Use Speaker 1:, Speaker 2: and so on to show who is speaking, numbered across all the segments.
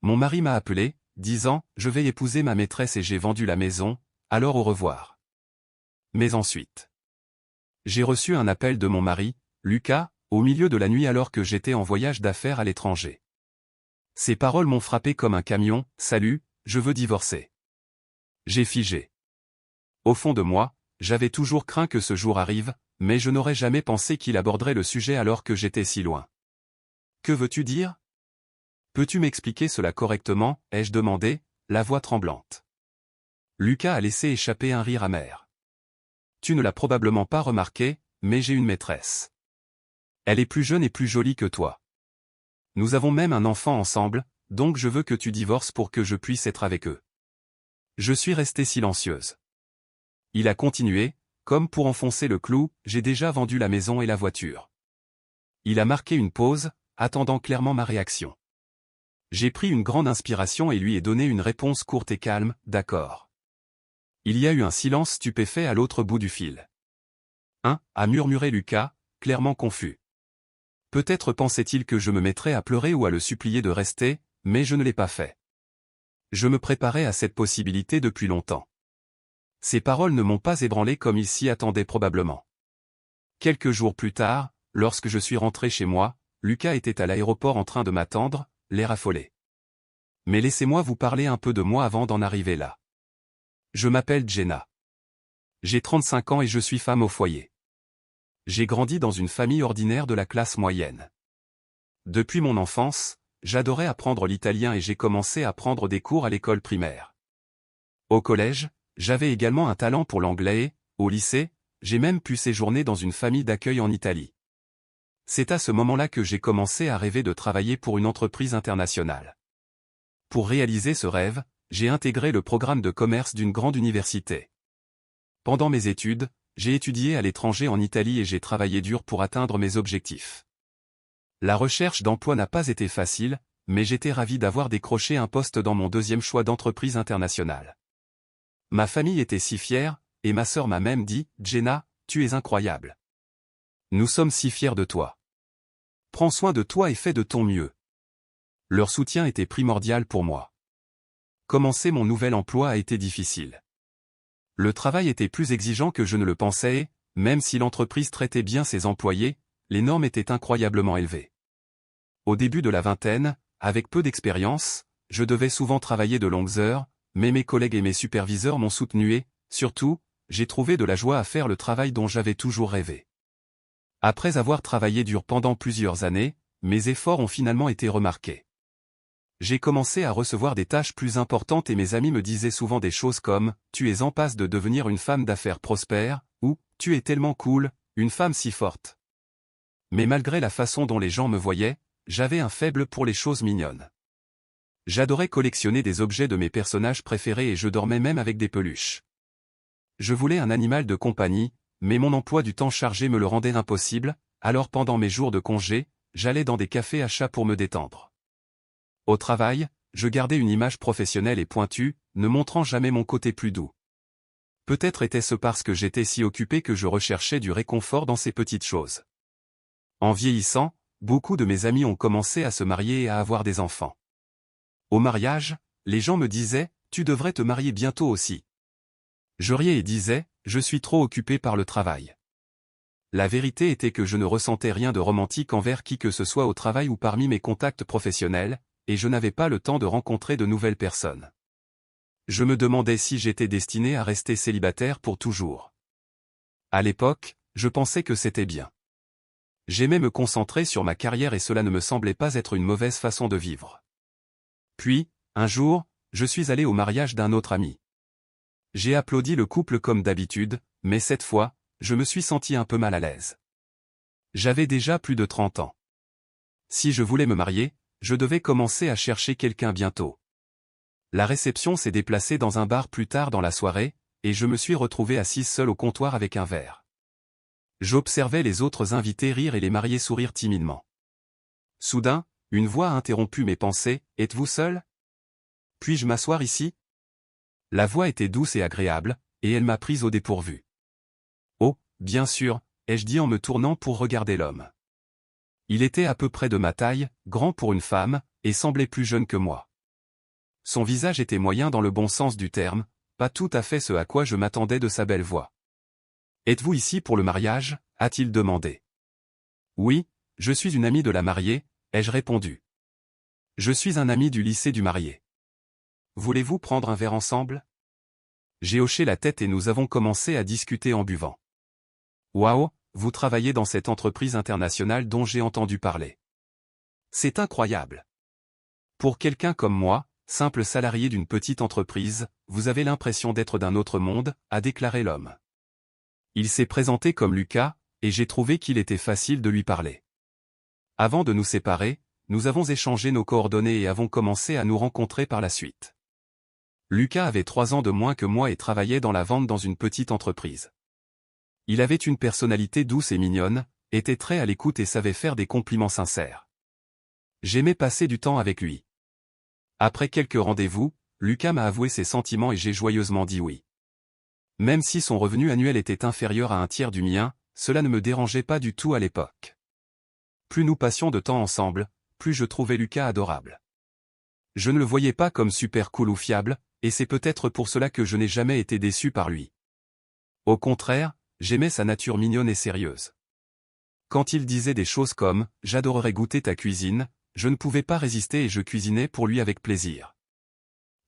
Speaker 1: Mon mari m'a appelé, disant « Je vais épouser ma maîtresse et j'ai vendu la maison, alors au revoir ». Mais ensuite, j'ai reçu un appel de mon mari, Lucas, au milieu de la nuit alors que j'étais en voyage d'affaires à l'étranger. Ces paroles m'ont frappé comme un camion, « Salut, je veux divorcer ». J'ai figé. Au fond de moi, j'avais toujours craint que ce jour arrive, mais je n'aurais jamais pensé qu'il aborderait le sujet alors que j'étais si loin. « Que veux-tu dire ? Peux-tu m'expliquer cela correctement ?» ai-je demandé, la voix tremblante. Lucas a laissé échapper un rire amer. « Tu ne l'as probablement pas remarqué, mais j'ai une maîtresse. Elle est plus jeune et plus jolie que toi. Nous avons même un enfant ensemble, donc je veux que tu divorces pour que je puisse être avec eux. » Je suis restée silencieuse. Il a continué, comme pour enfoncer le clou, « J'ai déjà vendu la maison et la voiture. » Il a marqué une pause, attendant clairement ma réaction. J'ai pris une grande inspiration et lui ai donné une réponse courte et calme, « D'accord. » Il y a eu un silence stupéfait à l'autre bout du fil. « Hein » a murmuré Lucas, clairement confus. Peut-être pensait-il que je me mettrais à pleurer ou à le supplier de rester, mais je ne l'ai pas fait. Je me préparais à cette possibilité depuis longtemps. Ces paroles ne m'ont pas ébranlé comme il s'y attendait probablement. Quelques jours plus tard, lorsque je suis rentré chez moi, Lucas était à l'aéroport en train de m'attendre, l'air affolé. Mais laissez-moi vous parler un peu de moi avant d'en arriver là. Je m'appelle Jenna. J'ai 35 ans et je suis femme au foyer. J'ai grandi dans une famille ordinaire de la classe moyenne. Depuis mon enfance, j'adorais apprendre l'italien et j'ai commencé à prendre des cours à l'école primaire. Au collège, j'avais également un talent pour l'anglais et, au lycée, j'ai même pu séjourner dans une famille d'accueil en Italie. C'est à ce moment-là que j'ai commencé à rêver de travailler pour une entreprise internationale. Pour réaliser ce rêve, j'ai intégré le programme de commerce d'une grande université. Pendant mes études, j'ai étudié à l'étranger en Italie et j'ai travaillé dur pour atteindre mes objectifs. La recherche d'emploi n'a pas été facile, mais j'étais ravi d'avoir décroché un poste dans mon deuxième choix d'entreprise internationale. Ma famille était si fière, et ma sœur m'a même dit « Jenna, tu es incroyable. Nous sommes si fiers de toi. Prends soin de toi et fais de ton mieux. » Leur soutien était primordial pour moi. Commencer mon nouvel emploi a été difficile. Le travail était plus exigeant que je ne le pensais et, même si l'entreprise traitait bien ses employés, les normes étaient incroyablement élevées. Au début de la vingtaine, avec peu d'expérience, je devais souvent travailler de longues heures, mais mes collègues et mes superviseurs m'ont soutenu et, surtout, j'ai trouvé de la joie à faire le travail dont j'avais toujours rêvé. Après avoir travaillé dur pendant plusieurs années, mes efforts ont finalement été remarqués. J'ai commencé à recevoir des tâches plus importantes et mes amis me disaient souvent des choses comme « Tu es en passe de devenir une femme d'affaires prospère » ou « Tu es tellement cool, une femme si forte ». Mais malgré la façon dont les gens me voyaient, j'avais un faible pour les choses mignonnes. J'adorais collectionner des objets de mes personnages préférés et je dormais même avec des peluches. Je voulais un animal de compagnie, mais mon emploi du temps chargé me le rendait impossible, alors pendant mes jours de congé, j'allais dans des cafés à chats pour me détendre. Au travail, je gardais une image professionnelle et pointue, ne montrant jamais mon côté plus doux. Peut-être était-ce parce que j'étais si occupé que je recherchais du réconfort dans ces petites choses. En vieillissant, beaucoup de mes amis ont commencé à se marier et à avoir des enfants. Au mariage, les gens me disaient « Tu devrais te marier bientôt aussi ». Je riais et disais « Je suis trop occupé par le travail ». La vérité était que je ne ressentais rien de romantique envers qui que ce soit au travail ou parmi mes contacts professionnels, et je n'avais pas le temps de rencontrer de nouvelles personnes. Je me demandais si j'étais destiné à rester célibataire pour toujours. À l'époque, je pensais que c'était bien. J'aimais me concentrer sur ma carrière et cela ne me semblait pas être une mauvaise façon de vivre. Puis, un jour, je suis allé au mariage d'un autre ami. J'ai applaudi le couple comme d'habitude, mais cette fois, je me suis senti un peu mal à l'aise. J'avais déjà plus de 30 ans. Si je voulais me marier, je devais commencer à chercher quelqu'un bientôt. La réception s'est déplacée dans un bar plus tard dans la soirée, et je me suis retrouvé assise seule au comptoir avec un verre. J'observais les autres invités rire et les mariés sourire timidement. Soudain, une voix a interrompu mes pensées, « Êtes-vous seul ? Puis-je m'asseoir ici ?» La voix était douce et agréable, et elle m'a prise au dépourvu. « Oh, bien sûr », ai-je dit en me tournant pour regarder l'homme. Il était à peu près de ma taille, grand pour une femme, et semblait plus jeune que moi. Son visage était moyen dans le bon sens du terme, pas tout à fait ce à quoi je m'attendais de sa belle voix. « Êtes-vous ici pour le mariage » a-t-il demandé. « Oui, je suis une amie de la mariée » ai-je répondu. « Je suis un ami du lycée du marié. Voulez-vous prendre un verre ensemble » J'ai hoché la tête et nous avons commencé à discuter en buvant. « Waouh, vous travaillez dans cette entreprise internationale dont j'ai entendu parler. C'est incroyable. Pour quelqu'un comme moi, simple salarié d'une petite entreprise, vous avez l'impression d'être d'un autre monde, a déclaré l'homme. Il s'est présenté comme Lucas, et j'ai trouvé qu'il était facile de lui parler. Avant de nous séparer, nous avons échangé nos coordonnées et avons commencé à nous rencontrer par la suite. Lucas avait 3 ans de moins que moi et travaillait dans la vente dans une petite entreprise. Il avait une personnalité douce et mignonne, était très à l'écoute et savait faire des compliments sincères. J'aimais passer du temps avec lui. Après quelques rendez-vous, Lucas m'a avoué ses sentiments et j'ai joyeusement dit oui. Même si son revenu annuel était inférieur à un tiers du mien, cela ne me dérangeait pas du tout à l'époque. Plus nous passions de temps ensemble, plus je trouvais Lucas adorable. Je ne le voyais pas comme super cool ou fiable, et c'est peut-être pour cela que je n'ai jamais été déçu par lui. Au contraire, j'aimais sa nature mignonne et sérieuse. Quand il disait des choses comme « j'adorerais goûter ta cuisine », je ne pouvais pas résister et je cuisinais pour lui avec plaisir.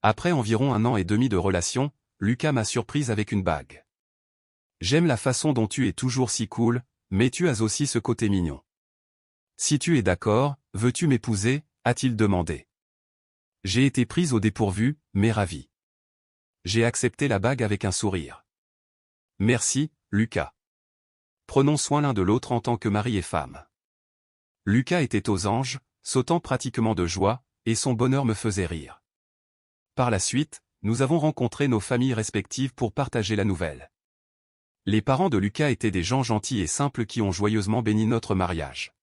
Speaker 1: Après environ 1 an et demi de relation, Lucas m'a surprise avec une bague. « J'aime la façon dont tu es toujours si cool, mais tu as aussi ce côté mignon. Si tu es d'accord, veux-tu m'épouser » a-t-il demandé. J'ai été prise au dépourvu, mais ravie. J'ai accepté la bague avec un sourire. Merci, Lucas. Prenons soin l'un de l'autre en tant que mari et femme. Lucas était aux anges, sautant pratiquement de joie, et son bonheur me faisait rire. Par la suite, nous avons rencontré nos familles respectives pour partager la nouvelle. Les parents de Lucas étaient des gens gentils et simples qui ont joyeusement béni notre mariage.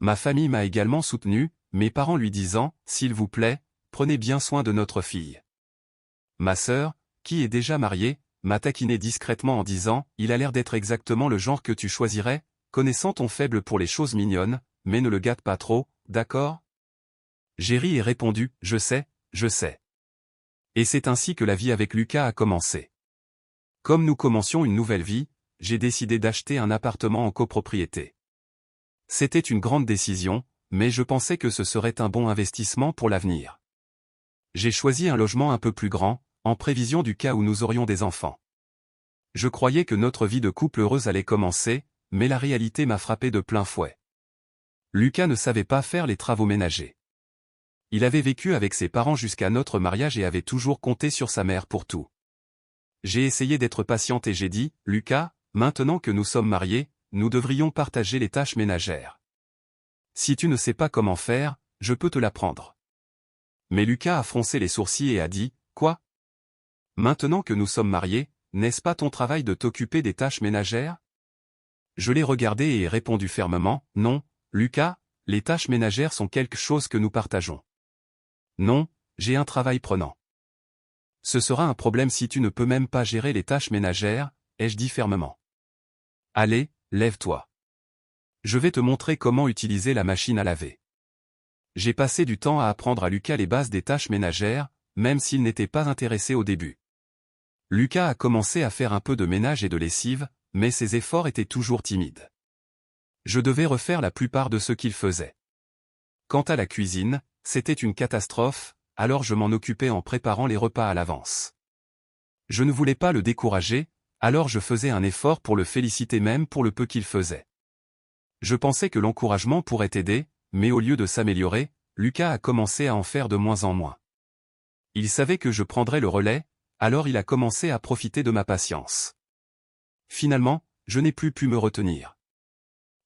Speaker 1: Ma famille m'a également soutenu, mes parents lui disant « S'il vous plaît, prenez bien soin de notre fille ». Ma sœur, qui est déjà mariée, m'a taquiné discrètement en disant « Il a l'air d'être exactement le genre que tu choisirais, connaissant ton faible pour les choses mignonnes, mais ne le gâte pas trop, d'accord ?» J'ai ri et répondu « Je sais, je sais ». Et c'est ainsi que la vie avec Lucas a commencé. Comme nous commencions une nouvelle vie, j'ai décidé d'acheter un appartement en copropriété. C'était une grande décision, mais je pensais que ce serait un bon investissement pour l'avenir. J'ai choisi un logement un peu plus grand, en prévision du cas où nous aurions des enfants. Je croyais que notre vie de couple heureuse allait commencer, mais la réalité m'a frappé de plein fouet. Lucas ne savait pas faire les travaux ménagers. Il avait vécu avec ses parents jusqu'à notre mariage et avait toujours compté sur sa mère pour tout. J'ai essayé d'être patiente et j'ai dit, « Lucas, maintenant que nous sommes mariés, nous devrions partager les tâches ménagères. Si tu ne sais pas comment faire, je peux te l'apprendre. » Mais Lucas a froncé les sourcils et a dit, « Quoi ? Maintenant que nous sommes mariés, n'est-ce pas ton travail de t'occuper des tâches ménagères ?» Je l'ai regardé et ai répondu fermement, « Non, Lucas, les tâches ménagères sont quelque chose que nous partageons. Non, j'ai un travail prenant. Ce sera un problème si tu ne peux même pas gérer les tâches ménagères, ai-je dit fermement. Allez, lève-toi. Je vais te montrer comment utiliser la machine à laver. J'ai passé du temps à apprendre à Lucas les bases des tâches ménagères, même s'il n'était pas intéressé au début. Lucas a commencé à faire un peu de ménage et de lessive, mais ses efforts étaient toujours timides. Je devais refaire la plupart de ce qu'il faisait. Quant à la cuisine, c'était une catastrophe, alors je m'en occupais en préparant les repas à l'avance. Je ne voulais pas le décourager, alors je faisais un effort pour le féliciter même pour le peu qu'il faisait. Je pensais que l'encouragement pourrait aider, mais au lieu de s'améliorer, Lucas a commencé à en faire de moins en moins. Il savait que je prendrais le relais, alors il a commencé à profiter de ma patience. Finalement, je n'ai plus pu me retenir.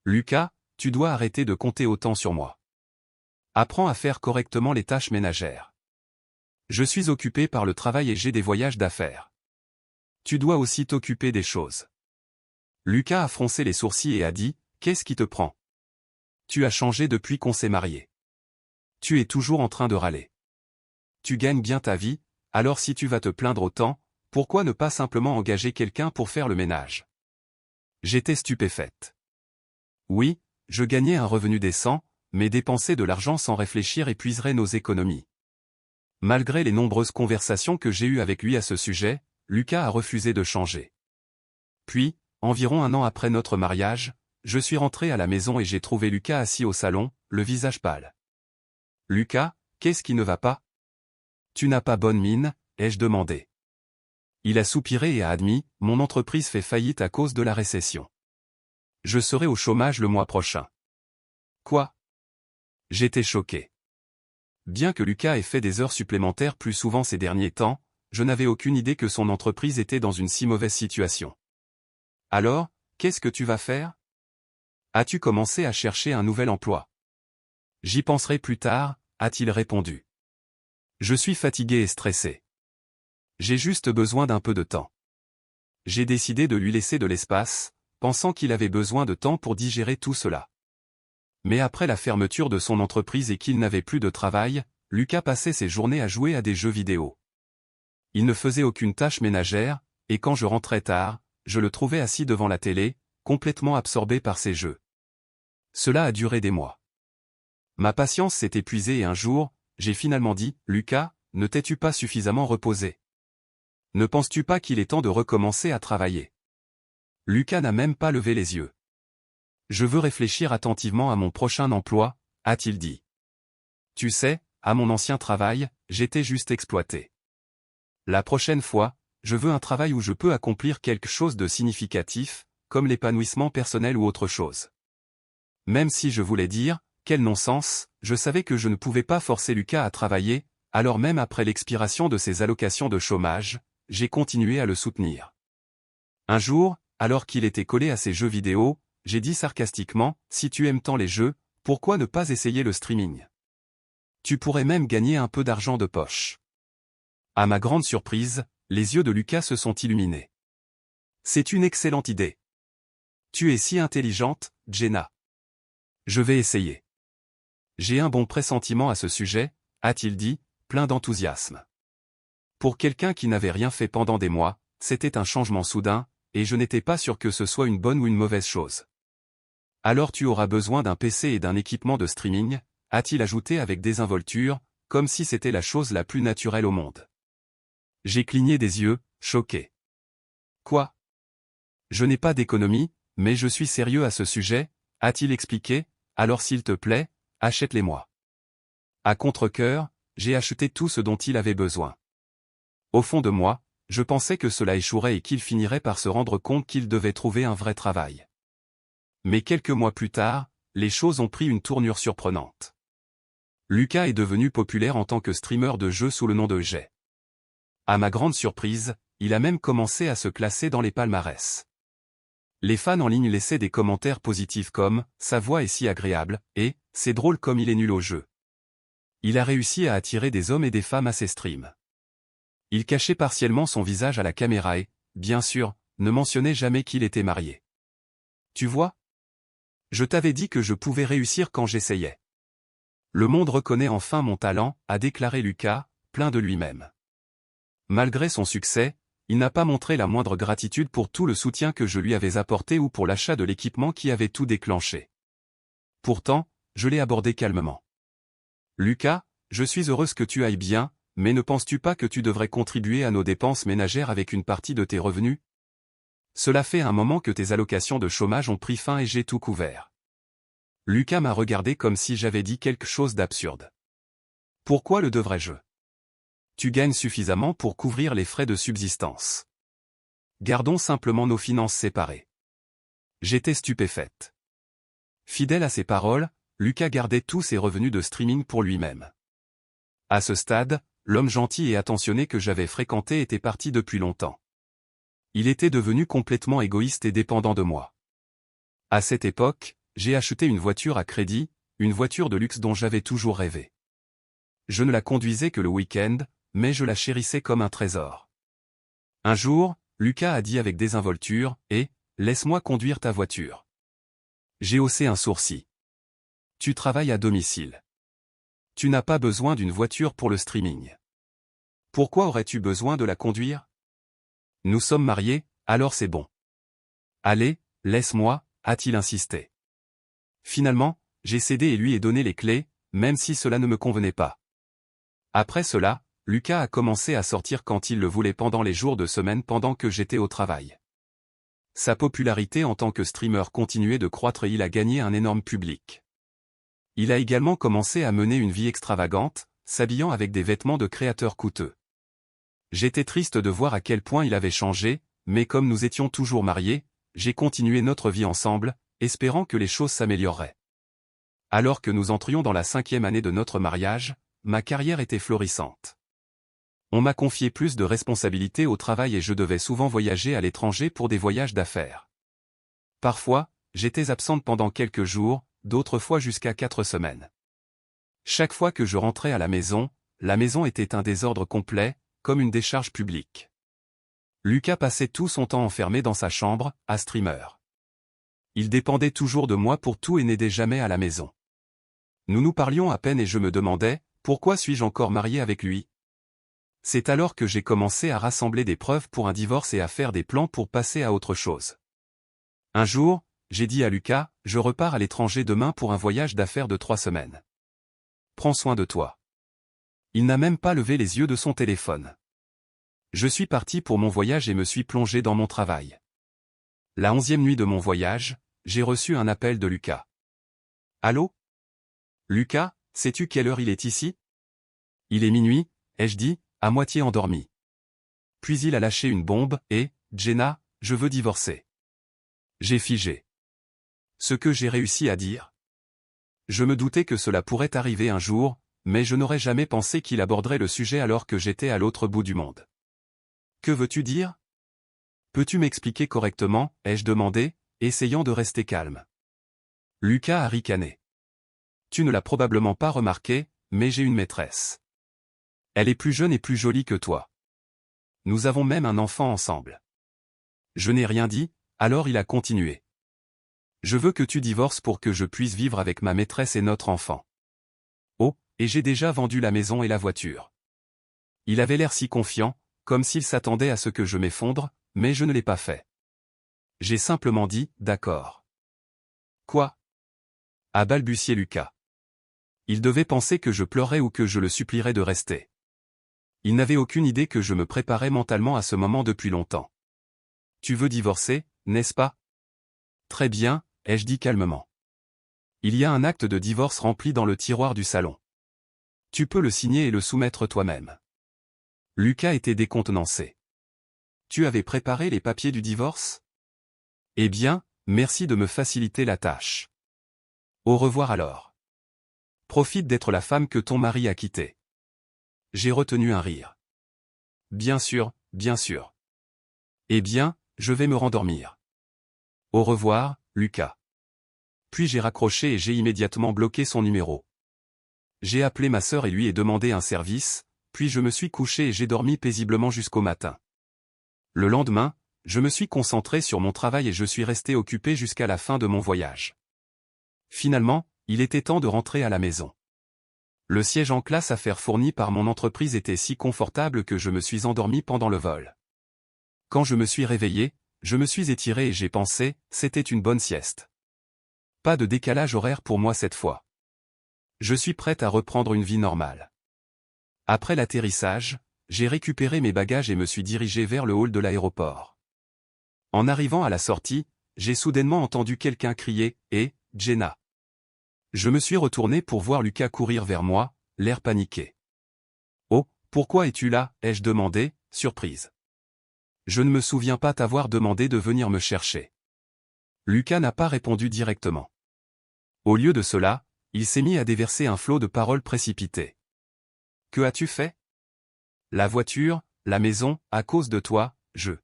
Speaker 1: Lucas, tu dois arrêter de compter autant sur moi. Apprends à faire correctement les tâches ménagères. Je suis occupé par le travail et j'ai des voyages d'affaires. Tu dois aussi t'occuper des choses. Lucas a froncé les sourcils et a dit, « Qu'est-ce qui te prend ? Tu as changé depuis qu'on s'est marié. Tu es toujours en train de râler. Tu gagnes bien ta vie, alors si tu vas te plaindre autant, pourquoi ne pas simplement engager quelqu'un pour faire le ménage ?» J'étais stupéfaite. Oui, je gagnais un revenu décent, mais dépenser de l'argent sans réfléchir épuiserait nos économies. Malgré les nombreuses conversations que j'ai eues avec lui à ce sujet, Lucas a refusé de changer. Puis, environ un an après notre mariage, je suis rentré à la maison et j'ai trouvé Lucas assis au salon, le visage pâle. « Lucas, qu'est-ce qui ne va pas? Tu n'as pas bonne mine ?» ai-je demandé. Il a soupiré et a admis, « Mon entreprise fait faillite à cause de la récession. Je serai au chômage le mois prochain. » Quoi? J'étais choqué. Bien que Lucas ait fait des heures supplémentaires plus souvent ces derniers temps, je n'avais aucune idée que son entreprise était dans une si mauvaise situation. « Alors, qu'est-ce que tu vas faire? As-tu commencé à chercher un nouvel emploi? » J'y penserai plus tard, a-t-il répondu. Je suis fatigué et stressé. J'ai juste besoin d'un peu de temps. J'ai décidé de lui laisser de l'espace, pensant qu'il avait besoin de temps pour digérer tout cela. Mais après la fermeture de son entreprise et qu'il n'avait plus de travail, Lucas passait ses journées à jouer à des jeux vidéo. Il ne faisait aucune tâche ménagère, et quand je rentrais tard, je le trouvais assis devant la télé, complètement absorbé par ses jeux. Cela a duré des mois. Ma patience s'est épuisée et un jour, j'ai finalement dit, « Lucas, ne t'es-tu pas suffisamment reposé? Ne penses-tu pas qu'il est temps de recommencer à travailler ?» Lucas n'a même pas levé les yeux. « Je veux réfléchir attentivement à mon prochain emploi », a-t-il dit. Tu sais, à mon ancien travail, j'étais juste exploité. La prochaine fois, je veux un travail où je peux accomplir quelque chose de significatif, comme l'épanouissement personnel ou autre chose. Même si je voulais dire, quel non-sens, je savais que je ne pouvais pas forcer Lucas à travailler, alors même après l'expiration de ses allocations de chômage, j'ai continué à le soutenir. Un jour, alors qu'il était collé à ses jeux vidéo, j'ai dit sarcastiquement, « Si tu aimes tant les jeux, pourquoi ne pas essayer le streaming? Tu pourrais même gagner un peu d'argent de poche. » À ma grande surprise, les yeux de Lucas se sont illuminés. « C'est une excellente idée. Tu es si intelligente, Jenna. Je vais essayer. J'ai un bon pressentiment à ce sujet, » a-t-il dit, plein d'enthousiasme. Pour quelqu'un qui n'avait rien fait pendant des mois, c'était un changement soudain, et je n'étais pas sûr que ce soit une bonne ou une mauvaise chose. « Alors tu auras besoin d'un PC et d'un équipement de streaming, » a-t-il ajouté avec désinvolture, comme si c'était la chose la plus naturelle au monde. J'ai cligné des yeux, choqué. Quoi? Je n'ai pas d'économie, mais je suis sérieux à ce sujet, a-t-il expliqué, alors s'il te plaît, achète-les-moi. À contre-cœur, j'ai acheté tout ce dont il avait besoin. Au fond de moi, je pensais que cela échouerait et qu'il finirait par se rendre compte qu'il devait trouver un vrai travail. Mais quelques mois plus tard, les choses ont pris une tournure surprenante. Lucas est devenu populaire en tant que streamer de jeux sous le nom de Jay. À ma grande surprise, il a même commencé à se classer dans les palmarès. Les fans en ligne laissaient des commentaires positifs comme « Sa voix est si agréable » et « C'est drôle comme il est nul au jeu ». Il a réussi à attirer des hommes et des femmes à ses streams. Il cachait partiellement son visage à la caméra et, bien sûr, ne mentionnait jamais qu'il était marié. Tu vois? Je t'avais dit que je pouvais réussir quand j'essayais. Le monde reconnaît enfin mon talent, a déclaré Lucas, plein de lui-même. Malgré son succès, il n'a pas montré la moindre gratitude pour tout le soutien que je lui avais apporté ou pour l'achat de l'équipement qui avait tout déclenché. Pourtant, je l'ai abordé calmement. Lucas, je suis heureuse que tu ailles bien, mais ne penses-tu pas que tu devrais contribuer à nos dépenses ménagères avec une partie de tes revenus? Cela fait un moment que tes allocations de chômage ont pris fin et j'ai tout couvert. Lucas m'a regardé comme si j'avais dit quelque chose d'absurde. Pourquoi le devrais-je? Tu gagnes suffisamment pour couvrir les frais de subsistance. Gardons simplement nos finances séparées. J'étais stupéfaite. Fidèle à ses paroles, Lucas gardait tous ses revenus de streaming pour lui-même. À ce stade, l'homme gentil et attentionné que j'avais fréquenté était parti depuis longtemps. Il était devenu complètement égoïste et dépendant de moi. À cette époque, j'ai acheté une voiture à crédit, une voiture de luxe dont j'avais toujours rêvé. Je ne la conduisais que le week-end, mais je la chérissais comme un trésor. Un jour, Lucas a dit avec désinvolture, « Laisse-moi conduire ta voiture. » J'ai haussé un sourcil. Tu travailles à domicile. Tu n'as pas besoin d'une voiture pour le streaming. Pourquoi aurais-tu besoin de la conduire? Nous sommes mariés, alors c'est bon. Allez, laisse-moi, a-t-il insisté. Finalement, j'ai cédé et lui ai donné les clés, même si cela ne me convenait pas. Après cela, Lucas a commencé à sortir quand il le voulait pendant les jours de semaine pendant que j'étais au travail. Sa popularité en tant que streamer continuait de croître et il a gagné un énorme public. Il a également commencé à mener une vie extravagante, s'habillant avec des vêtements de créateurs coûteux. J'étais triste de voir à quel point il avait changé, mais comme nous étions toujours mariés, j'ai continué notre vie ensemble, espérant que les choses s'amélioreraient. Alors que nous entrions dans la 5e année de notre mariage, ma carrière était florissante. On m'a confié plus de responsabilités au travail et je devais souvent voyager à l'étranger pour des voyages d'affaires. Parfois, j'étais absente pendant quelques jours, d'autres fois jusqu'à 4 semaines. Chaque fois que je rentrais à la maison était un désordre complet, comme une décharge publique. Lucas passait tout son temps enfermé dans sa chambre, à streamer. Il dépendait toujours de moi pour tout et n'aidait jamais à la maison. Nous nous parlions à peine et je me demandais, pourquoi suis-je encore marié avec lui? C'est alors que j'ai commencé à rassembler des preuves pour un divorce et à faire des plans pour passer à autre chose. Un jour, j'ai dit à Lucas, je repars à l'étranger demain pour un voyage d'affaires de 3 semaines. Prends soin de toi. Il n'a même pas levé les yeux de son téléphone. Je suis parti pour mon voyage et me suis plongé dans mon travail. La 11e nuit de mon voyage, j'ai reçu un appel de Lucas. Allô? Lucas, sais-tu quelle heure il est ici? Il est minuit, ai-je dit, à moitié endormi. Puis il a lâché une bombe, et, Jenna, je veux divorcer. J'ai figé. Ce que j'ai réussi à dire? Je me doutais que cela pourrait arriver un jour, mais je n'aurais jamais pensé qu'il aborderait le sujet alors que j'étais à l'autre bout du monde. Que veux-tu dire? Peux-tu m'expliquer correctement, ai-je demandé, essayant de rester calme. Lucas a ricané. Tu ne l'as probablement pas remarqué, mais j'ai une maîtresse. Elle est plus jeune et plus jolie que toi. Nous avons même un enfant ensemble. Je n'ai rien dit, alors il a continué. Je veux que tu divorces pour que je puisse vivre avec ma maîtresse et notre enfant. Oh, et j'ai déjà vendu la maison et la voiture. Il avait l'air si confiant, comme s'il s'attendait à ce que je m'effondre, mais je ne l'ai pas fait. J'ai simplement dit, d'accord. Quoi? A balbutié Lucas. Il devait penser que je pleurais ou que je le supplierais de rester. Il n'avait aucune idée que je me préparais mentalement à ce moment depuis longtemps. Tu veux divorcer, n'est-ce pas? Très bien, ai-je dit calmement. Il y a un acte de divorce rempli dans le tiroir du salon. Tu peux le signer et le soumettre toi-même. Lucas était décontenancé. Tu avais préparé les papiers du divorce? Eh bien, merci de me faciliter la tâche. Au revoir alors. Profite d'être la femme que ton mari a quittée. J'ai retenu un rire. Bien sûr, bien sûr. Eh bien, je vais me rendormir. Au revoir, Lucas. Puis j'ai raccroché et j'ai immédiatement bloqué son numéro. J'ai appelé ma sœur et lui ai demandé un service, puis je me suis couché et j'ai dormi paisiblement jusqu'au matin. Le lendemain, je me suis concentré sur mon travail et je suis resté occupé jusqu'à la fin de mon voyage. Finalement, il était temps de rentrer à la maison. Le siège en classe affaires fourni par mon entreprise était si confortable que je me suis endormi pendant le vol. Quand je me suis réveillé, je me suis étiré et j'ai pensé, c'était une bonne sieste. Pas de décalage horaire pour moi cette fois. Je suis prête à reprendre une vie normale. Après l'atterrissage, j'ai récupéré mes bagages et me suis dirigé vers le hall de l'aéroport. En arrivant à la sortie, j'ai soudainement entendu quelqu'un crier « Hé, Jenna !» Je me suis retourné pour voir Lucas courir vers moi, l'air paniqué. « Oh, pourquoi es-tu là ?» ai-je demandé, surprise. « Je ne me souviens pas t'avoir demandé de venir me chercher. » Lucas n'a pas répondu directement. Au lieu de cela, il s'est mis à déverser un flot de paroles précipitées. « Que as-tu fait? La voiture, la maison, à cause de toi, je... »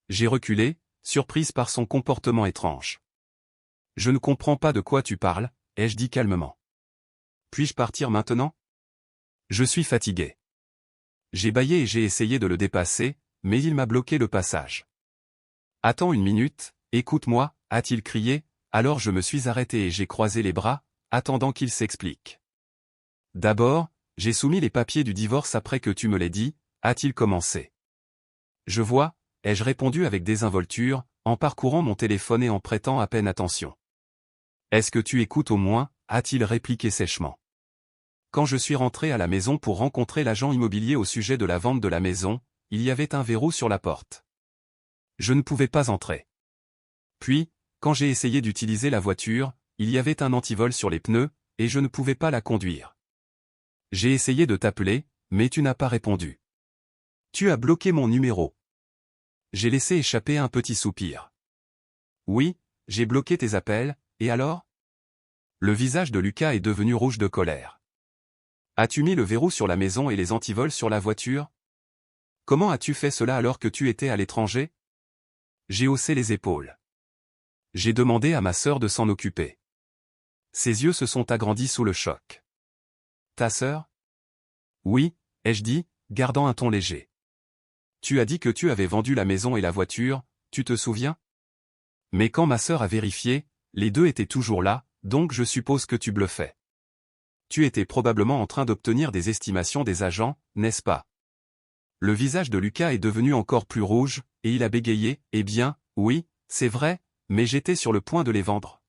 Speaker 1: J'ai reculé, surprise par son comportement étrange. « Je ne comprends pas de quoi tu parles, » ai-je dit calmement. « Puis-je partir maintenant? Je suis fatigué. » J'ai bâillé et j'ai essayé de le dépasser, mais il m'a bloqué le passage. « Attends une minute, écoute-moi, » a-t-il crié, alors je me suis arrêté et j'ai croisé les bras, attendant qu'il s'explique. « D'abord, j'ai soumis les papiers du divorce après que tu me l'aies dit, » a-t-il commencé. « Je vois, » ai-je répondu avec désinvolture, en parcourant mon téléphone et en prêtant à peine attention. « Est-ce que tu écoutes au moins » a-t-il répliqué sèchement. quand je suis rentré à la maison pour rencontrer l'agent immobilier au sujet de la vente de la maison, il y avait un verrou sur la porte. Je ne pouvais pas entrer. Puis, quand j'ai essayé d'utiliser la voiture, il y avait un antivol sur les pneus, et je ne pouvais pas la conduire. J'ai essayé de t'appeler, mais tu n'as pas répondu. Tu as bloqué mon numéro. J'ai laissé échapper un petit soupir. Oui, j'ai bloqué tes appels, et alors? Le visage de Lucas est devenu rouge de colère. As-tu mis le verrou sur la maison et les antivols sur la voiture? Comment as-tu fait cela alors que tu étais à l'étranger? J'ai haussé les épaules. J'ai demandé à ma sœur de s'en occuper. Ses yeux se sont agrandis sous le choc. Ta sœur? Oui, ai-je dit, gardant un ton léger. Tu as dit que tu avais vendu la maison et la voiture, tu te souviens? Mais quand ma sœur a vérifié, les deux étaient toujours là, donc je suppose que tu bluffais. Tu étais probablement en train d'obtenir des estimations des agents, n'est-ce pas? Le visage de Lucas est devenu encore plus rouge, et il a bégayé, eh bien, oui, c'est vrai, mais j'étais sur le point de les vendre.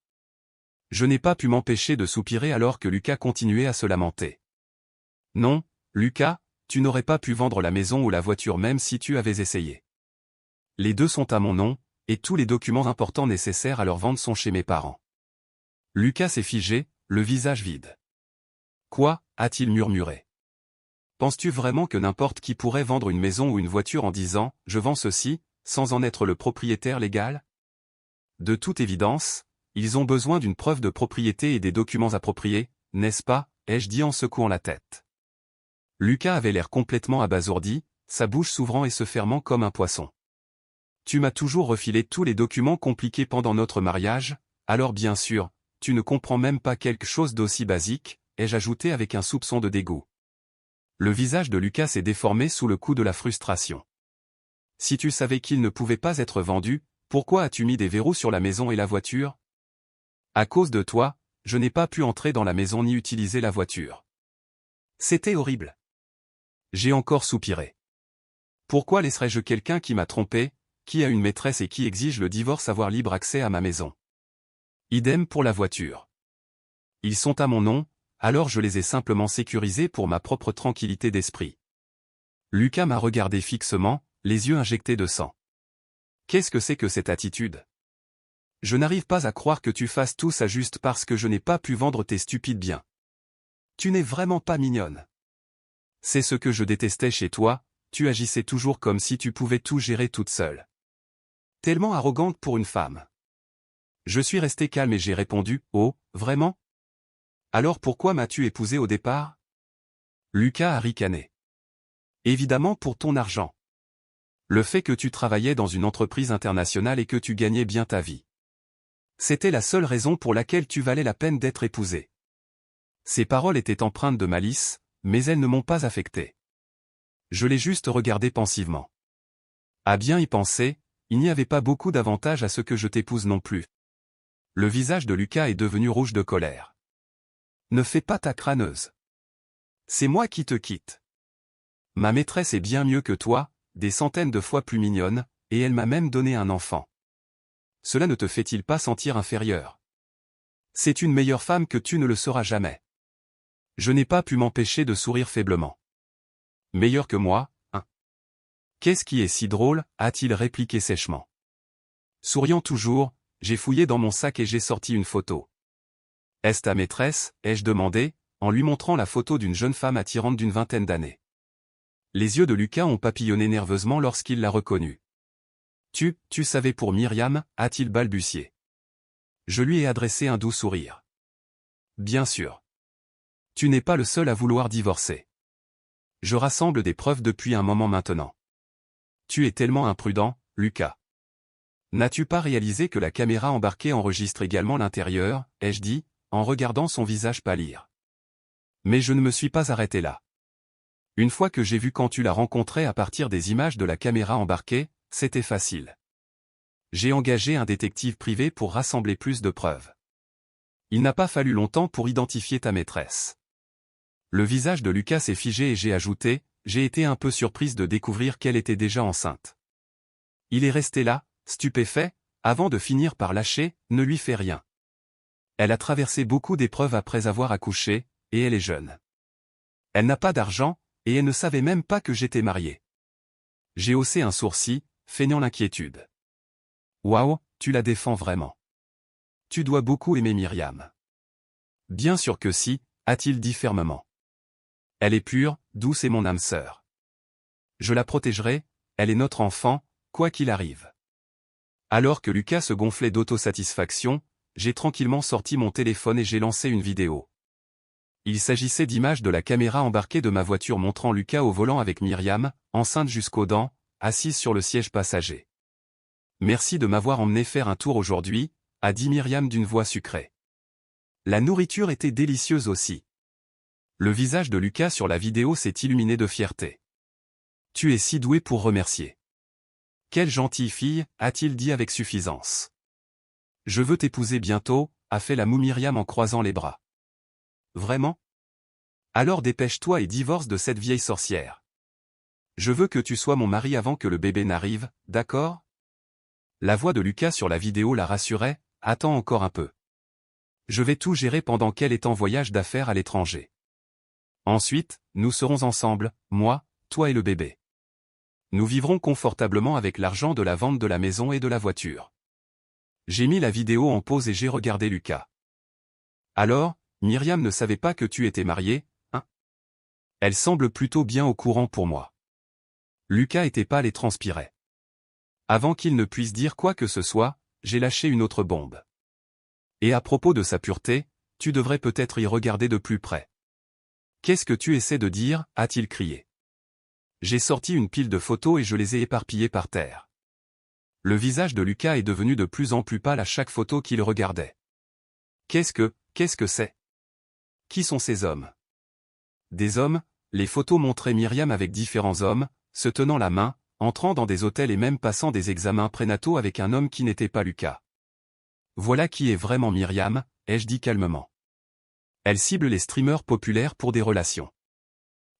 Speaker 1: Je n'ai pas pu m'empêcher de soupirer alors que Lucas continuait à se lamenter. Non, Lucas, tu n'aurais pas pu vendre la maison ou la voiture même si tu avais essayé. Les deux sont à mon nom, et tous les documents importants nécessaires à leur vente sont chez mes parents. Lucas s'est figé, le visage vide. Quoi, a-t-il murmuré? Penses-tu vraiment que n'importe qui pourrait vendre une maison ou une voiture en disant « je vends ceci », sans en être le propriétaire légal? De toute évidence, ils ont besoin d'une preuve de propriété et des documents appropriés, n'est-ce pas, ai-je dit en secouant la tête. Lucas avait l'air complètement abasourdi, sa bouche s'ouvrant et se fermant comme un poisson. Tu m'as toujours refilé tous les documents compliqués pendant notre mariage, alors bien sûr, tu ne comprends même pas quelque chose d'aussi basique, ai-je ajouté avec un soupçon de dégoût. Le visage de Lucas s'est déformé sous le coup de la frustration. Si tu savais qu'il ne pouvait pas être vendu, pourquoi as-tu mis des verrous sur la maison et la voiture? À cause de toi, je n'ai pas pu entrer dans la maison ni utiliser la voiture. C'était horrible. J'ai encore soupiré. Pourquoi laisserais-je quelqu'un qui m'a trompé, qui a une maîtresse et qui exige le divorce avoir libre accès à ma maison? Idem pour la voiture. Ils sont à mon nom, alors je les ai simplement sécurisés pour ma propre tranquillité d'esprit. Lucas m'a regardé fixement, les yeux injectés de sang. Qu'est-ce que c'est que cette attitude? Je n'arrive pas à croire que tu fasses tout ça juste parce que je n'ai pas pu vendre tes stupides biens. Tu n'es vraiment pas mignonne. C'est ce que je détestais chez toi, tu agissais toujours comme si tu pouvais tout gérer toute seule. Tellement arrogante pour une femme. Je suis resté calme et j'ai répondu, « Oh, vraiment? Alors pourquoi m'as-tu épousé au départ? » Lucas a ricané. Évidemment pour ton argent. Le fait que tu travaillais dans une entreprise internationale et que tu gagnais bien ta vie. C'était la seule raison pour laquelle tu valais la peine d'être épousé. Ces paroles étaient empreintes de malice, mais elles ne m'ont pas affecté. Je l'ai juste regardé pensivement. À bien y penser, il n'y avait pas beaucoup d'avantages à ce que je t'épouse non plus. Le visage de Lucas est devenu rouge de colère. Ne fais pas ta crâneuse. C'est moi qui te quitte. Ma maîtresse est bien mieux que toi, des centaines de fois plus mignonne, et elle m'a même donné un enfant. Cela ne te fait-il pas sentir inférieur? C'est une meilleure femme que tu ne le seras jamais. Je n'ai pas pu m'empêcher de sourire faiblement. Meilleur que moi, hein? Qu'est-ce qui est si drôle, a-t-il répliqué sèchement. Souriant toujours, j'ai fouillé dans mon sac et j'ai sorti une photo. Est-ce ta maîtresse, ai-je demandé, en lui montrant la photo d'une jeune femme attirante d'une vingtaine d'années. Les yeux de Lucas ont papillonné nerveusement lorsqu'il l'a reconnue. Tu savais pour Myriam, a-t-il balbutié. Je lui ai adressé un doux sourire. Bien sûr. Tu n'es pas le seul à vouloir divorcer. Je rassemble des preuves depuis un moment maintenant. Tu es tellement imprudent, Lucas. N'as-tu pas réalisé que la caméra embarquée enregistre également l'intérieur, ai-je dit, en regardant son visage pâlir. Mais je ne me suis pas arrêté là. Une fois que j'ai vu quand tu l'as rencontré à partir des images de la caméra embarquée, c'était facile. J'ai engagé un détective privé pour rassembler plus de preuves. Il n'a pas fallu longtemps pour identifier ta maîtresse. Le visage de Lucas s'est figé et j'ai ajouté, j'ai été un peu surprise de découvrir qu'elle était déjà enceinte. Il est resté là, stupéfait, avant de finir par lâcher, ne lui fais rien. Elle a traversé beaucoup d'épreuves après avoir accouché, et elle est jeune. Elle n'a pas d'argent, et elle ne savait même pas que j'étais marié. J'ai haussé un sourcil, feignant l'inquiétude. Waouh, tu la défends vraiment. Tu dois beaucoup aimer Myriam. Bien sûr que si, a-t-il dit fermement. Elle est pure, douce et mon âme sœur. Je la protégerai, elle est notre enfant, quoi qu'il arrive. Alors que Lucas se gonflait d'autosatisfaction, j'ai tranquillement sorti mon téléphone et j'ai lancé une vidéo. Il s'agissait d'images de la caméra embarquée de ma voiture montrant Lucas au volant avec Myriam, enceinte jusqu'aux dents, assise sur le siège passager. Merci de m'avoir emmené faire un tour aujourd'hui, a dit Myriam d'une voix sucrée. La nourriture était délicieuse aussi. Le visage de Lucas sur la vidéo s'est illuminé de fierté. Tu es si doué pour remercier. Quelle gentille fille, a-t-il dit avec suffisance. Je veux t'épouser bientôt, a fait la moue Myriam en croisant les bras. Vraiment? Alors dépêche-toi et divorce de cette vieille sorcière. Je veux que tu sois mon mari avant que le bébé n'arrive, d'accord? La voix de Lucas sur la vidéo la rassurait, attends encore un peu. Je vais tout gérer pendant qu'elle est en voyage d'affaires à l'étranger. Ensuite, nous serons ensemble, moi, toi et le bébé. Nous vivrons confortablement avec l'argent de la vente de la maison et de la voiture. J'ai mis la vidéo en pause et j'ai regardé Lucas. Alors, Myriam ne savait pas que tu étais marié, hein? Elle semble plutôt bien au courant pour moi. Lucas était pâle et transpirait. Avant qu'il ne puisse dire quoi que ce soit, j'ai lâché une autre bombe. Et à propos de sa pureté, tu devrais peut-être y regarder de plus près. Qu'est-ce que tu essaies de dire, a-t-il crié. J'ai sorti une pile de photos et je les ai éparpillées par terre. Le visage de Lucas est devenu de plus en plus pâle à chaque photo qu'il regardait. Qu'est-ce que c'est? Qui sont ces hommes? Des hommes, les photos montraient Myriam avec différents hommes, se tenant la main, entrant dans des hôtels et même passant des examens prénataux avec un homme qui n'était pas Lucas. Voilà qui est vraiment Myriam, ai-je dit calmement. Elle cible les streamers populaires pour des relations.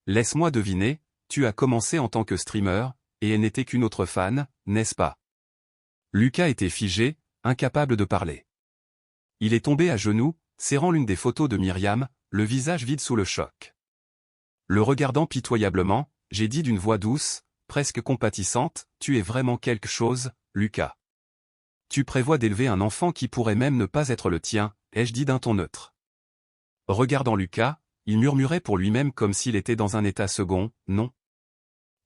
Speaker 1: Laisse-moi deviner, tu as commencé en tant que streamer, et elle n'était qu'une autre fan, n'est-ce pas? Lucas était figé, incapable de parler. Il est tombé à genoux, serrant l'une des photos de Myriam, le visage vide sous le choc. Le regardant pitoyablement, j'ai dit d'une voix douce, presque compatissante, tu es vraiment quelque chose, Lucas. Tu prévois d'élever un enfant qui pourrait même ne pas être le tien, ai-je dit d'un ton neutre. Regardant Lucas, il murmurait pour lui-même comme s'il était dans un état second, non.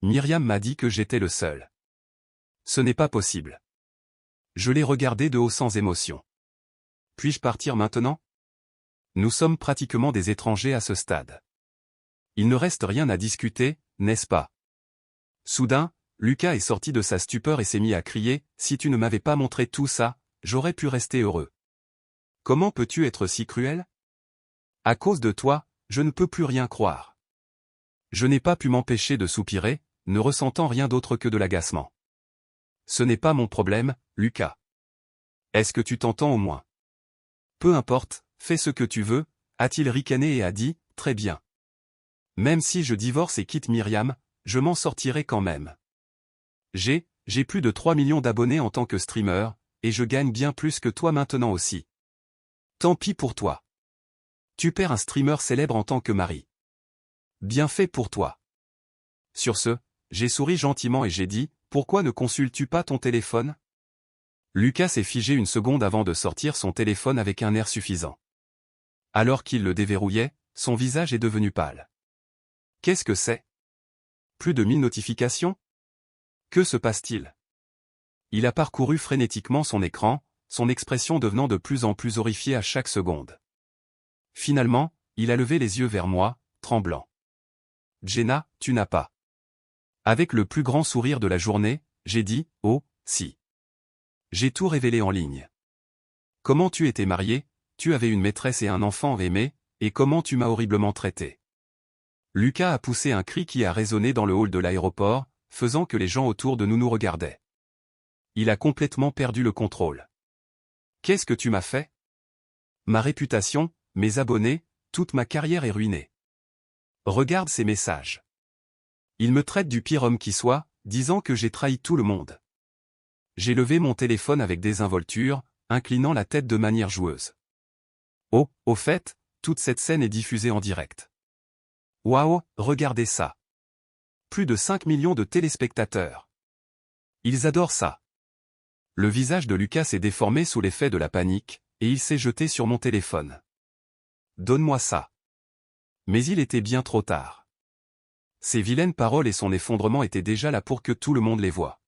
Speaker 1: Myriam m'a dit que j'étais le seul. Ce n'est pas possible. Je l'ai regardé de haut sans émotion. Puis-je partir maintenant? Nous sommes pratiquement des étrangers à ce stade. Il ne reste rien à discuter, n'est-ce pas? Soudain, Lucas est sorti de sa stupeur et s'est mis à crier, si tu ne m'avais pas montré tout ça, j'aurais pu rester heureux. Comment peux-tu être si cruel? À cause de toi, je ne peux plus rien croire. Je n'ai pas pu m'empêcher de soupirer, ne ressentant rien d'autre que de l'agacement. Ce n'est pas mon problème, Lucas. Est-ce que tu t'entends au moins? Peu importe, fais ce que tu veux, a-t-il ricané et a dit, très bien. Même si je divorce et quitte Myriam, je m'en sortirai quand même. J'ai plus de 3 millions d'abonnés en tant que streamer, et je gagne bien plus que toi maintenant aussi. Tant pis pour toi. Tu perds un streamer célèbre en tant que mari. Bien fait pour toi. Sur ce, j'ai souri gentiment et j'ai dit, pourquoi ne consultes-tu pas ton téléphone? Lucas s'est figé une seconde avant de sortir son téléphone avec un air suffisant. Alors qu'il le déverrouillait, son visage est devenu pâle. Qu'est-ce que c'est? Plus de 1000 notifications? Que se passe-t-il? Il a parcouru frénétiquement son écran, son expression devenant de plus en plus horrifiée à chaque seconde. Finalement, il a levé les yeux vers moi, tremblant. Jenna, tu n'as pas. Avec le plus grand sourire de la journée, j'ai dit, oh, si. J'ai tout révélé en ligne. Comment tu étais marié, tu avais une maîtresse et un enfant aimé, et comment tu m'as horriblement traité. Lucas a poussé un cri qui a résonné dans le hall de l'aéroport, faisant que les gens autour de nous regardaient. Il a complètement perdu le contrôle. Qu'est-ce que tu m'as fait? Ma réputation, mes abonnés, toute ma carrière est ruinée. Regarde ces messages. Il me traite du pire homme qui soit, disant que j'ai trahi tout le monde. J'ai levé mon téléphone avec désinvolture, inclinant la tête de manière joueuse. Oh, au fait, toute cette scène est diffusée en direct. Waouh, regardez ça. Plus de 5 millions de téléspectateurs. Ils adorent ça. Le visage de Lucas s'est déformé sous l'effet de la panique, et il s'est jeté sur mon téléphone. Donne-moi ça. Mais il était bien trop tard. Ses vilaines paroles et son effondrement étaient déjà là pour que tout le monde les voie.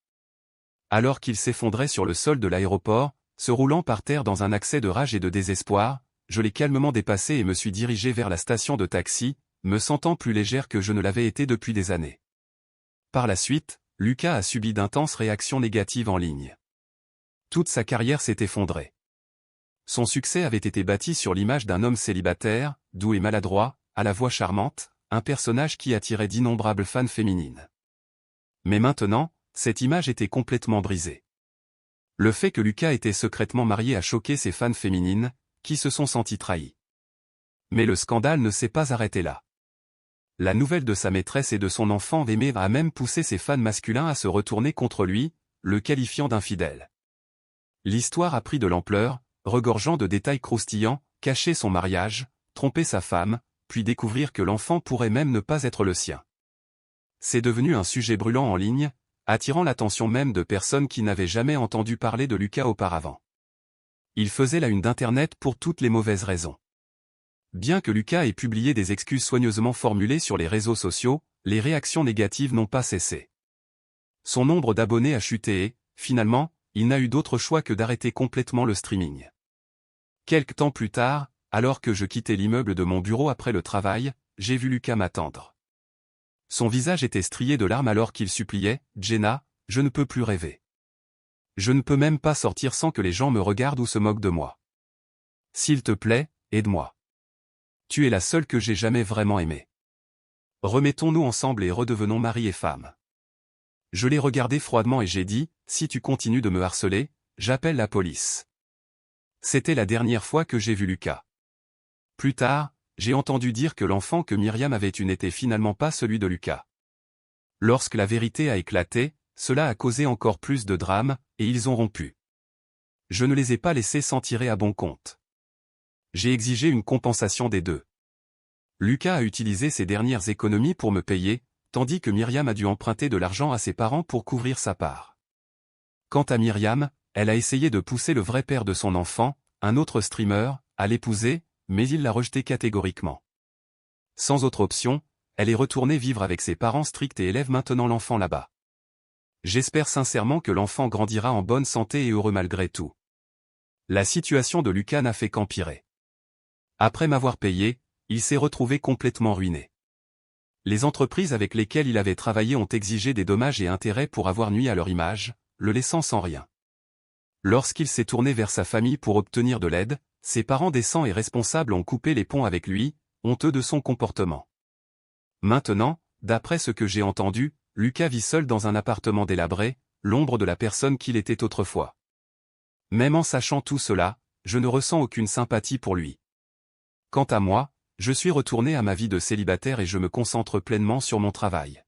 Speaker 1: Alors qu'il s'effondrait sur le sol de l'aéroport, se roulant par terre dans un accès de rage et de désespoir, je l'ai calmement dépassé et me suis dirigé vers la station de taxi, me sentant plus légère que je ne l'avais été depuis des années. Par la suite, Lucas a subi d'intenses réactions négatives en ligne. Toute sa carrière s'est effondrée. Son succès avait été bâti sur l'image d'un homme célibataire, doux et maladroit, à la voix charmante, un personnage qui attirait d'innombrables fans féminines. Mais maintenant, cette image était complètement brisée. Le fait que Lucas était secrètement marié a choqué ses fans féminines, qui se sont senties trahies. Mais le scandale ne s'est pas arrêté là. La nouvelle de sa maîtresse et de son enfant aimé a même poussé ses fans masculins à se retourner contre lui, le qualifiant d'infidèle. L'histoire a pris de l'ampleur, regorgeant de détails croustillants, cacher son mariage, tromper sa femme, puis découvrir que l'enfant pourrait même ne pas être le sien. C'est devenu un sujet brûlant en ligne, attirant l'attention même de personnes qui n'avaient jamais entendu parler de Lucas auparavant. Il faisait la une d'Internet pour toutes les mauvaises raisons. Bien que Lucas ait publié des excuses soigneusement formulées sur les réseaux sociaux, les réactions négatives n'ont pas cessé. Son nombre d'abonnés a chuté et, finalement, il n'a eu d'autre choix que d'arrêter complètement le streaming. Quelque temps plus tard, alors que je quittais l'immeuble de mon bureau après le travail, j'ai vu Lucas m'attendre. Son visage était strié de larmes alors qu'il suppliait « Jenna, je ne peux plus rêver. Je ne peux même pas sortir sans que les gens me regardent ou se moquent de moi. S'il te plaît, aide-moi. Tu es la seule que j'ai jamais vraiment aimée. Remettons-nous ensemble et redevenons mari et femme. » Je l'ai regardé froidement et j'ai dit, « Si tu continues de me harceler, j'appelle la police. » C'était la dernière fois que j'ai vu Lucas. Plus tard, j'ai entendu dire que l'enfant que Myriam avait eu n'était finalement pas celui de Lucas. Lorsque la vérité a éclaté, cela a causé encore plus de drame, et ils ont rompu. Je ne les ai pas laissés s'en tirer à bon compte. J'ai exigé une compensation des deux. Lucas a utilisé ses dernières économies pour me payer, tandis que Myriam a dû emprunter de l'argent à ses parents pour couvrir sa part. Quant à Myriam, elle a essayé de pousser le vrai père de son enfant, un autre streamer, à l'épouser, mais il l'a rejeté catégoriquement. Sans autre option, elle est retournée vivre avec ses parents stricts et élève maintenant l'enfant là-bas. J'espère sincèrement que l'enfant grandira en bonne santé et heureux malgré tout. La situation de Lucas n'a fait qu'empirer. Après m'avoir payé, il s'est retrouvé complètement ruiné. Les entreprises avec lesquelles il avait travaillé ont exigé des dommages et intérêts pour avoir nui à leur image, le laissant sans rien. Lorsqu'il s'est tourné vers sa famille pour obtenir de l'aide, ses parents décents et responsables ont coupé les ponts avec lui, honteux de son comportement. Maintenant, d'après ce que j'ai entendu, Lucas vit seul dans un appartement délabré, l'ombre de la personne qu'il était autrefois. Même en sachant tout cela, je ne ressens aucune sympathie pour lui. Quant à moi, je suis retourné à ma vie de célibataire et je me concentre pleinement sur mon travail.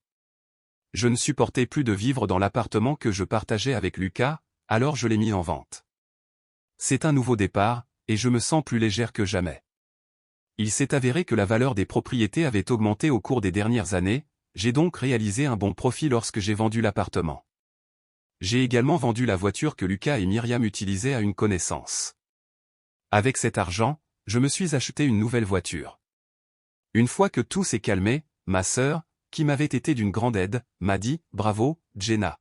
Speaker 1: Je ne supportais plus de vivre dans l'appartement que je partageais avec Lucas, alors je l'ai mis en vente. C'est un nouveau départ, et je me sens plus légère que jamais. Il s'est avéré que la valeur des propriétés avait augmenté au cours des dernières années, j'ai donc réalisé un bon profit lorsque j'ai vendu l'appartement. J'ai également vendu la voiture que Lucas et Myriam utilisaient à une connaissance. Avec cet argent, je me suis acheté une nouvelle voiture. Une fois que tout s'est calmé, ma sœur, qui m'avait été d'une grande aide, m'a dit « Bravo, Jenna.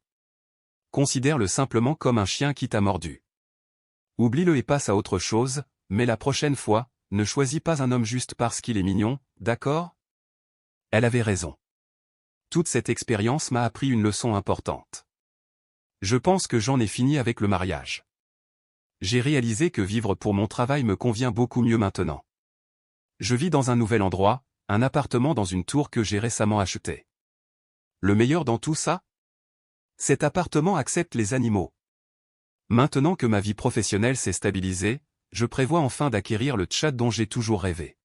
Speaker 1: Considère-le simplement comme un chien qui t'a mordu. Oublie-le et passe à autre chose, mais la prochaine fois, ne choisis pas un homme juste parce qu'il est mignon, d'accord ?» Elle avait raison. Toute cette expérience m'a appris une leçon importante. Je pense que j'en ai fini avec le mariage. J'ai réalisé que vivre pour mon travail me convient beaucoup mieux maintenant. Je vis dans un nouvel endroit, un appartement dans une tour que j'ai récemment acheté. Le meilleur dans tout ça ? Cet appartement accepte les animaux. Maintenant que ma vie professionnelle s'est stabilisée, je prévois enfin d'acquérir le chat dont j'ai toujours rêvé.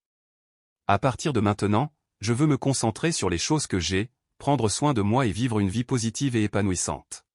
Speaker 1: À partir de maintenant, je veux me concentrer sur les choses que j'ai, prendre soin de moi et vivre une vie positive et épanouissante.